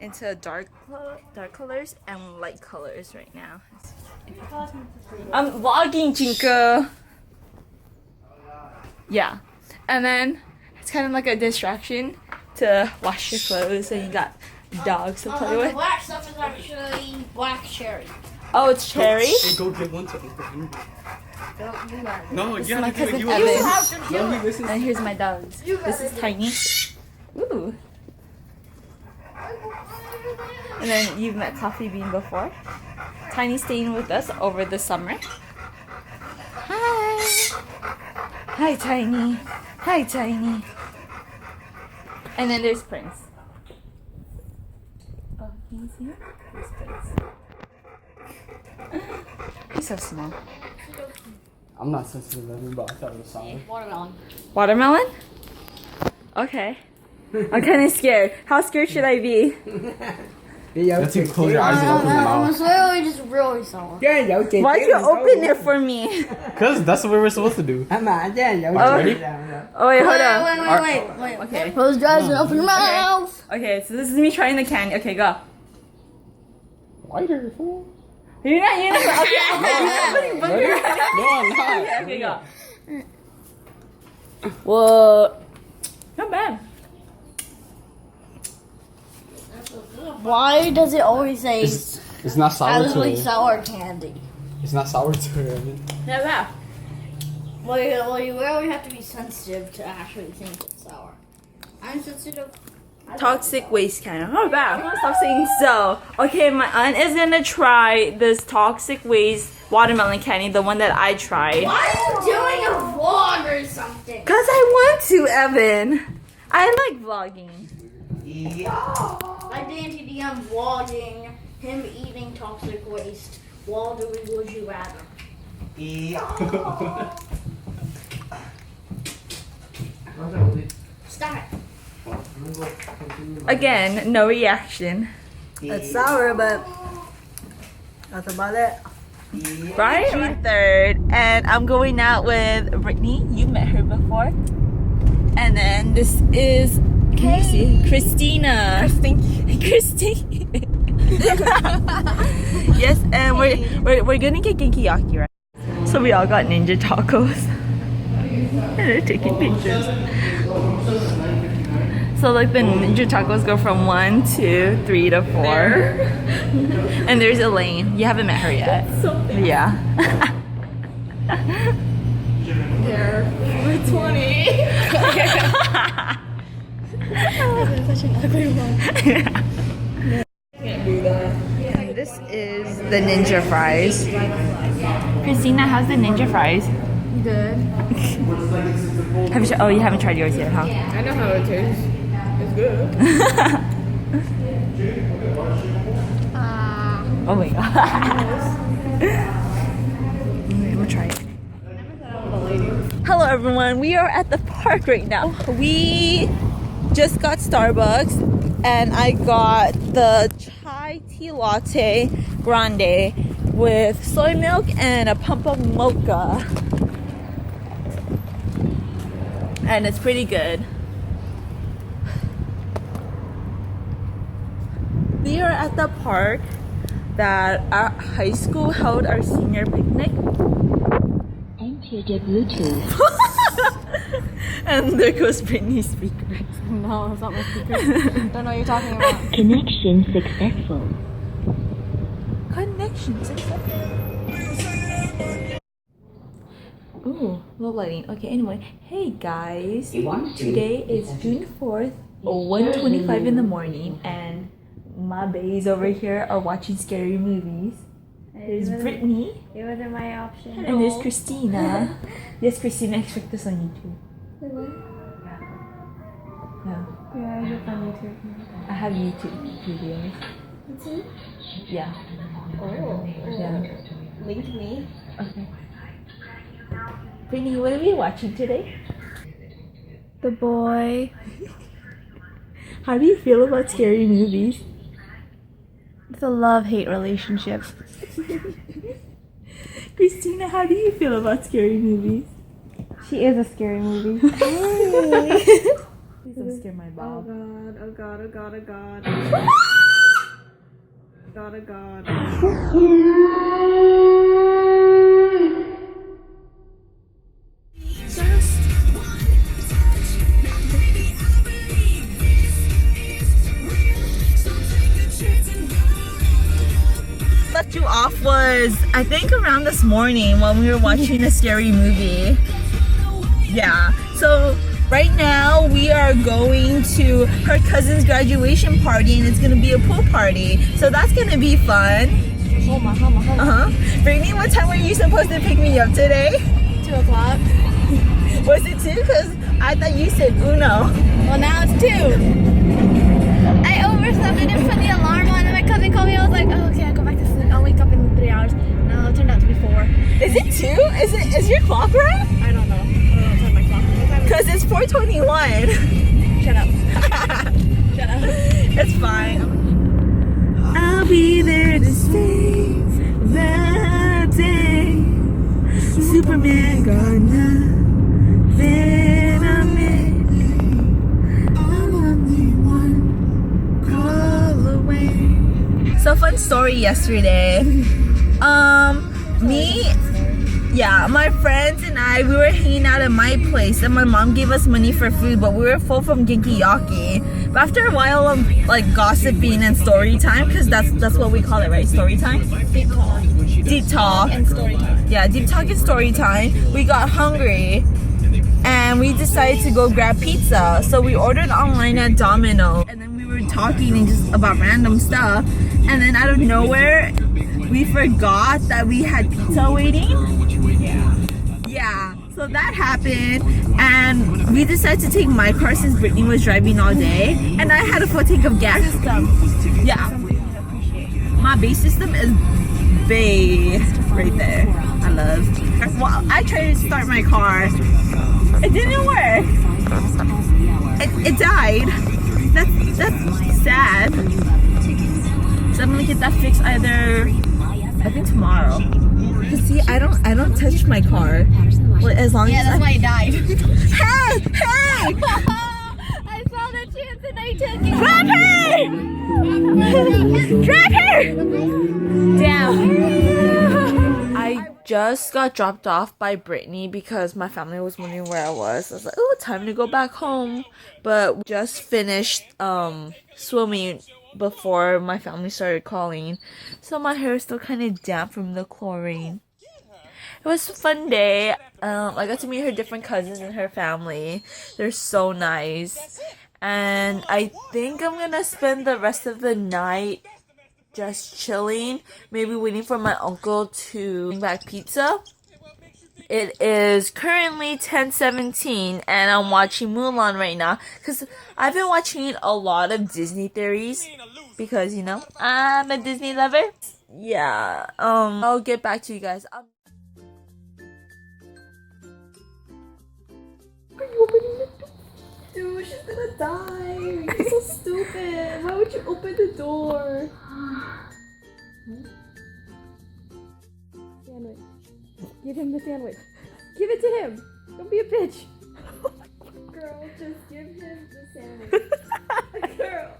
into dark colors and light colors right now. I'm vlogging, Jinka. Yeah, and then it's kind of like a distraction to wash your clothes, and you got dogs to play with. The black stuff is actually black cherry. Oh, it's cherry. Hey, go get one to open. No, This you is my have to do cousin it. Evan. And here's my dogs. This is Tiny. Ooh. And then you've met Coffee Bean before. Tiny staying with us over the summer. Hi. Hi, Tiny. Hi, Tiny. And then there's Prince. Oh, can you see him? There's Prince. He's so small. I'm not sensitive to him, but I thought it was solid. Watermelon. Watermelon? Okay. I'm kind of scared. How scared should I be? You have to close your eyes and open your mouth. It's literally just really sour. Why'd you open it for me? Because that's what we're supposed to do. Oh, Ready? oh wait, hold on. Wait. Okay. Close your eyes and open your mouth. Okay, so this is me trying the candy. Okay, go. Whiter, fool. You're not. Okay, okay. Ready? No, I'm not. Okay, go. Whoa. Not bad. Why does it always say It's not sour to really it. sour candy? It's not sour to it. I mean. Not bad. Well, you really have to be sensitive to actually think it's sour. I'm sensitive. Toxic waste kind of. Not bad. I'm gonna stop saying so. Okay, my aunt is gonna try this toxic waste watermelon candy, the one that I tried. Why are you doing a vlog or something? Cause I want to, Evan. I like vlogging. My Dainty DM vlogging him eating toxic waste while doing Would You Rather. Stop it. Again, no reaction. It's sour, but that's about it. Right? June 3rd, and I'm going out with Brittany. You met her before. And then this is, can you see? Christina. Christine. Yes, and we're gonna get Genkiyaki, right? So we all got ninja tacos. And they're taking pictures. So like the ninja tacos go from 1, 2, 3 to 4. And there's Elaine. You haven't met her yet. Yeah. We're 20. Such an ugly one. Can't do that. And this is the ninja fries. Christina, how's the ninja fries? Good. Oh, you haven't tried yours yet, huh? I know how it tastes. It's good. Oh my god. Okay, we'll try it. Hello everyone, we are at the park right now. We just got Starbucks and I got the chai tea latte grande with soy milk and a pump of mocha. And it's pretty good. We are at the park that our high school held our senior picnic. Enter the Bluetooth. And there goes Brittany's speaker. No, it's not my speaker. Don't know what you're talking about. Connection successful. Connections. Ooh, low lighting. Okay, anyway. Hey guys. Today is June 4th, 1:25 in the morning, and my bays over here are watching scary movies. There's Brittany. It wasn't my option. And there's Christina. Yes, Christina, expect this on YouTube. Wait, what? Yeah. Yeah, I look on YouTube. I have YouTube videos. See? Yeah. Oh. Yeah. Link me. Okay. Brittany, what are we watching today? The boy. How do you feel about scary movies? It's a love-hate relationship. Christina, how do you feel about scary movies? She is a scary movie. Please don't scare my Oh Bob. god, oh god, oh god, oh god. God. Left you off was I think around this morning when we were watching a scary movie. Yeah, so right now we are going to her cousin's graduation party and it's gonna be a pool party, so that's gonna be fun. Brittany, what time were you supposed to pick me up today? 2 o'clock. Was it 2? Because I thought you said uno. Well, now it's 2. I overslept. I didn't put the alarm on, and my cousin called me. I was like, oh, okay, I'll go back to sleep. I'll wake up in 3 hours. No, it turned out to be 4. Is it 2? Is your clock right? I don't know. I don't know what time my clock is. What time is Because it's 4:21. it? Shut up. Shut up. It's fine. I'll be there to save the day. Superman gonna then I'm only one call away. So fun story yesterday. My friends and I, we were hanging out at my place and my mom gave us money for food, but we were full from Genki Yaki. But after a while of like gossiping and story time, because that's what we call it, right? Story time? Deep talk. And story time. Yeah, deep talk and story time. We got hungry and we decided to go grab pizza. So we ordered online at Domino and then we were talking and just about random stuff. And then out of nowhere, we forgot that we had pizza waiting. Yeah, so that happened and we decided to take my car since Brittany was driving all day and I had a full tank of gas. Yeah, my base system is base right there. I love. Well, I tried to start my car. It didn't work. It died. That's sad. So I'm gonna get that fixed either I think tomorrow. Cause see, I don't touch my car. Well, as long Yeah, as that's why he died. Hey! I saw the chance and I took it. Drop her! Down. I just got dropped off by Brittany because my family was wondering where I was. I was like, oh, time to go back home. But we just finished swimming before my family started calling. So my hair is still kind of damp from the chlorine. It was a fun day. I got to meet her different cousins and her family. They're so nice. And I think I'm gonna spend the rest of the night just chilling, maybe waiting for my uncle to bring back pizza. It is currently 10:17 and I'm watching Mulan right now because I've been watching a lot of Disney theories because, you know, I'm a Disney lover. Yeah, I'll get back to you guys. Are you opening the door? Dude, she's gonna die. You're so stupid. Why would you open the door? Sandwich. Give him the sandwich. Give it to him. Don't be a bitch. Girl, just give him the sandwich. Girl.